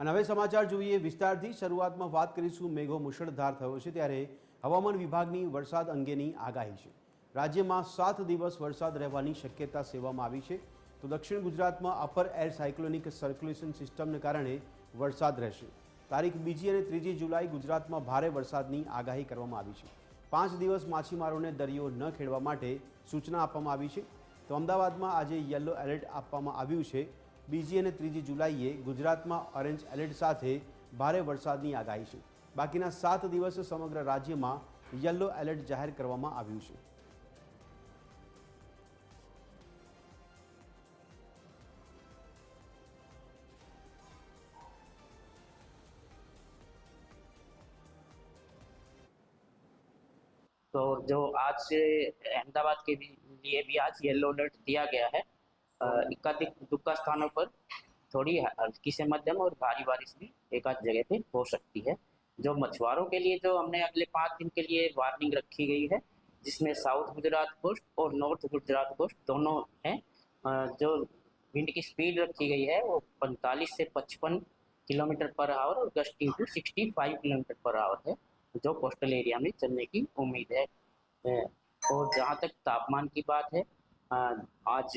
અને હવે સમાચાર જોઈએ વિસ્તારથી। શરૂઆતમાં વાત કરીશું મેઘો મુશળધાર થયો છે ત્યારે હવામાન વિભાગની વરસાદ અંગેની આગાહી છે। રાજ્યમાં 7 દિવસ વરસાદ રહેવાની શક્યતા સેવવામાં આવી છે। તો દક્ષિણ ગુજરાતમાં અપર એર સાયક્લોનિક સર્ક્યુલેશન સિસ્ટમને કારણે વરસાદ રહેશે। તારીખ 2 અને 3 જુલાઈ ગુજરાતમાં ભારે વરસાદની આગાહી કરવામાં આવી છે। 5 દિવસ માછીમારોને દરિયો ન ખેડવા માટે સૂચના આપવામાં આવી છે। તો અમદાવાદમાં આજે યલો એલર્ટ આપવામાં આવ્યું છે। 2 અને 3 જુલાઈએ ગુજરાતમાં ઓરેન્જ એલર્ટ સાથે ભારે વરસાદની આગાહી છે। બાકીના 7 દિવસ સમગ્ર રાજ્યમાં યલો એલર્ટ જાહેર કરવામાં આવ્યું છે। तो जो आज से अहमदाबाद के लिए भी आज येलो अलर्ट दिया गया है। एकाधिक दुक्का स्थानों पर थोड़ी हल्की से मध्यम और भारी बारिश भी एक आध जगह पे हो सकती है। जो मछुआरों के लिए जो हमने अगले 5 दिन के लिए वार्निंग रखी गई है, जिसमें साउथ गुजरात कोस्ट और नॉर्थ गुजरात कोस्ट दोनों हैं। जो विंड की स्पीड रखी गई है वो 45 से 55 किलोमीटर पर आवर और gusting to 65 kilometre per hour है, जो कोस्टल एरिया में चलने की उम्मीद है। और जहाँ तक तापमान की बात है, आज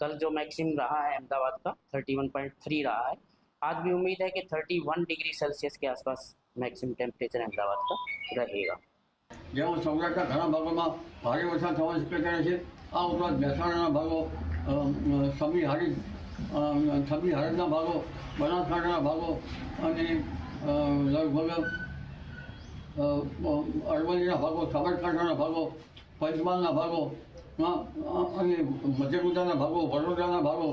कल जो मैक्सिमम रहा है अहमदाबाद का 31.3 रहा है। आज भी उम्मीद है कि 31 डिग्री सेल्सियस के आसपास मैक्सिमम टेम्परेचर अहमदाबाद का रहेगा। જેમાં સૌરાષ્ટ્રના ઘણા ભાગોમાં ભારે વરસાદ થવાની શક્યતા રહે છે। આ ઉપરાંત મહેસાણાના ભાગો, છબી હારજના ભાગો, બનાસકાંઠાના ભાગો અને લગભગ અરવલ્લીના ભાગો, સાબરકાંઠાના ભાગો, પંચમહાલના ભાગો અને મધ્ય ગુજરાતના ભાગો, વડોદરાના ભાગો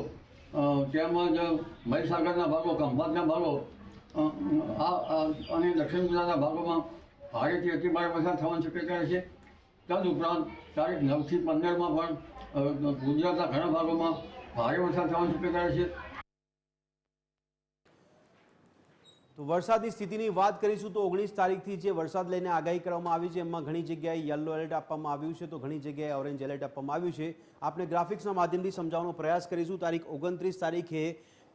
તેમજ મહીસાગરના ભાગો, ખંભાતના ભાગો અને દક્ષિણ ગુજરાતના ભાગોમાં ભારેથી અતિ ભારે વરસાદ થવાની શક્યતા રહેશે। તદુપરાંત તારીખ 9 થી 15માં પણ ગુજરાતના ઘણા ભાગોમાં ભારે વરસાદ થવાની શક્યતા રહેશે। તો વરસાદની સ્થિતિની વાત કરીશું તો 19 તારીખથી જે વરસાદ લઈને આગાહી કરવામાં આવી છે એમાં ઘણી જગ્યાએ યલો એલર્ટ આપવામાં આવ્યું છે તો ઘણી જગ્યાએ ઓરેન્જ એલર્ટ આપવામાં આવ્યું છે। આપણે ગ્રાફિક્સના માધ્યમથી સમજાવવાનો પ્રયાસ કરીશું। તારીખ 29 તારીખે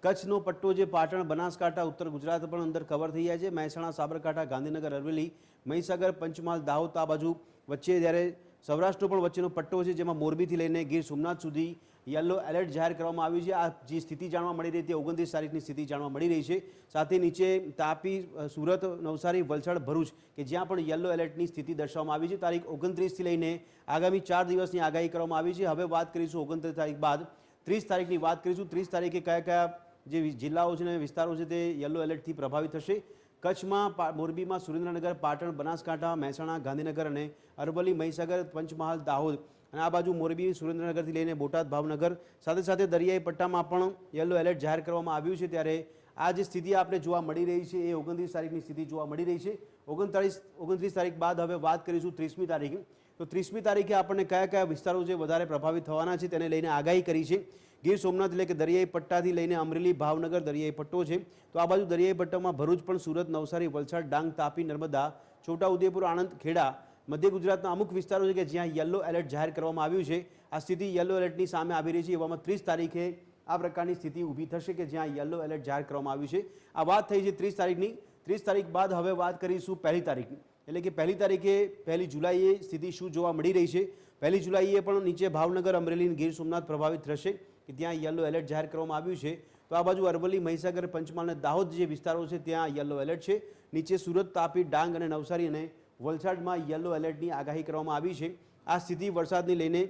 કચ્છનો પટ્ટો જે પાટણ, બનાસકાંઠા, ઉત્તર ગુજરાત પણ અંદર કવર થઈ જાય છે। મહેસાણા, સાબરકાંઠા, ગાંધીનગર, અરવલ્લી, મહીસાગર, પંચમહાલ, દાહોદ આ બાજુ વચ્ચે, જ્યારે સૌરાષ્ટ્રનો પણ વચ્ચેનો પટ્ટો છે જેમાં મોરબીથી લઈને ગીર સોમનાથ સુધી યલો એલર્ટ જાહેર કરવામાં આવ્યું છે। આ જે સ્થિતિ જાણવા મળી રહી હતી 29 તારીખની સ્થિતિ જાણવા મળી રહી છે। સાથે નીચે તાપી, સુરત, નવસારી, વલસાડ, ભરૂચ કે જ્યાં પણ યલો એલર્ટની સ્થિતિ દર્શાવવામાં આવી છે। તારીખ 29થી લઈને આગામી 4 દિવસની આગાહી કરવામાં આવી છે। હવે વાત કરીશું 29 તારીખ બાદ 30 તારીખની વાત કરીશું। 30 તારીખે કયા કયા જે જિલ્લાઓ છે અને વિસ્તારો છે તે યલો એલર્ટથી પ્રભાવિત થશે। કચ્છમાં, મોરબીમાં, સુરેન્દ્રનગર, પાટણ, બનાસકાંઠા, મહેસાણા, ગાંધીનગર અને અરવલ્લી, મહીસાગર, પંચમહાલ, દાહોદ અને આ બાજુ મોરબી, સુરેન્દ્રનગરથી લઈને બોટાદ, ભાવનગર, સાથે સાથે દરિયાઈ પટ્ટામાં પણ યલો એલર્ટ જાહેર કરવામાં આવ્યું છે। ત્યારે આ જે સ્થિતિ આપણે જોવા મળી રહી છે એ 29 તારીખની સ્થિતિ જોવા મળી રહી છે। 29 તારીખ બાદ હવે વાત કરીશું 30મી તારીખે। તો 30મી તારીખે આપણને કયા કયા વિસ્તારો જે વધારે પ્રભાવિત થવાના છે તેને લઈને આગાહી કરી છે। ગીર સોમનાથ એટલે કે દરિયાઈ પટ્ટાથી લઈને અમરેલી, ભાવનગર દરિયાઈ પટ્ટો છે તો આ બાજુ દરિયાઈ પટ્ટામાં ભરૂચ પણ, સુરત, નવસારી, વલસાડ, ડાંગ, તાપી, નર્મદા, છોટાઉદેપુર, આણંદ, ખેડા, મધ્ય ગુજરાતના અમુક વિસ્તારો છે કે જ્યાં યલો એલર્ટ જાહેર કરવામાં આવ્યું છે। આ સ્થિતિ યલો એલર્ટની સામે આવી રહી છે। એવામાં 30 તારીખે આ પ્રકારની સ્થિતિ ઊભી થશે કે જ્યાં યલો એલર્ટ જાહેર કરવામાં આવ્યું છે। આ વાત થઈ છે 30 તારીખની। 30 તારીખ બાદ હવે વાત કરીશું 1 તારીખની, એટલે કે 1 તારીખે 1 જુલાઈએ સ્થિતિ શું જોવા મળી રહી છે। 1 જુલાઈએ પણ નીચે ભાવનગર, અમરેલી, ગીર સોમનાથ પ્રભાવિત થશે કે ત્યાં યલો એલર્ટ જાહેર કરવામાં આવ્યું છે। તો આ બાજુ અરવલ્લી, મહીસાગર, પંચમહાલ અને દાહોદ જે વિસ્તારો છે ત્યાં યલો એલર્ટ છે। નીચે સુરત, તાપી, ડાંગ અને નવસારી અને વલસાડમાં યલો એલર્ટની આગાહી કરવામાં આવી છે। આ સ્થિતિ વરસાદને લઈને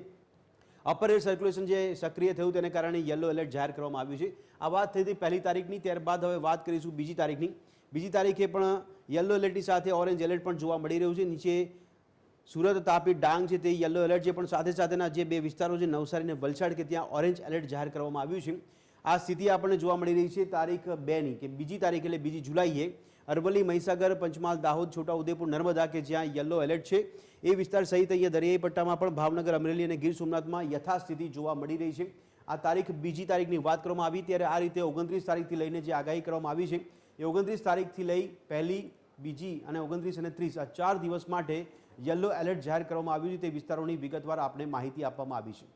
અપર એર સર્ક્યુલેશન જે સક્રિય થયું તેને કારણે યલો એલર્ટ જાહેર કરવામાં આવ્યું છે। આ વાત થઈ હતી 1 તારીખની। ત્યારબાદ હવે વાત કરીશું 2 તારીખની। 2 તારીખે પણ યલો એલર્ટની સાથે ઓરેન્જ એલર્ટ પણ જોવા મળી રહ્યું છે। નીચે સુરત, તાપી, ડાંગ છે તે યલો એલર્ટ છે, પણ સાથે સાથેના જે 2 વિસ્તારો છે નવસારી અને વલસાડ કે ત્યાં ઓરેન્જ એલર્ટ જાહેર કરવામાં આવ્યું છે। આ સ્થિતિ આપણને જોવા મળી રહી છે તારીખ 2ની કે 2 તારીખ એટલે 2 જુલાઈએ અરવલ્લી, મહીસાગર, પંચમહાલ, દાહોદ, છોટાઉદેપુર, નર્મદા કે જ્યાં યલો એલર્ટ છે એ વિસ્તાર સહિત અહીંયા દરિયાઈ પટ્ટામાં પણ ભાવનગર, અમરેલી અને ગીર સોમનાથમાં યથાસ્થિતિ જોવા મળી રહી છે। આ તારીખ 2 તારીખની વાત કરવામાં આવી। ત્યારે આ રીતે 29 તારીખથી લઈને જે આગાહી કરવામાં આવી છે એ 29 તારીખથી લઈ 1, 2 અને 29 અને 30 આ 4 દિવસ માટે યલો એલર્ટ જાહેર કરવામાં આવ્યું છે। તે વિસ્તારોની વિગતવાર આપણે માહિતી આપવામાં આવી છે।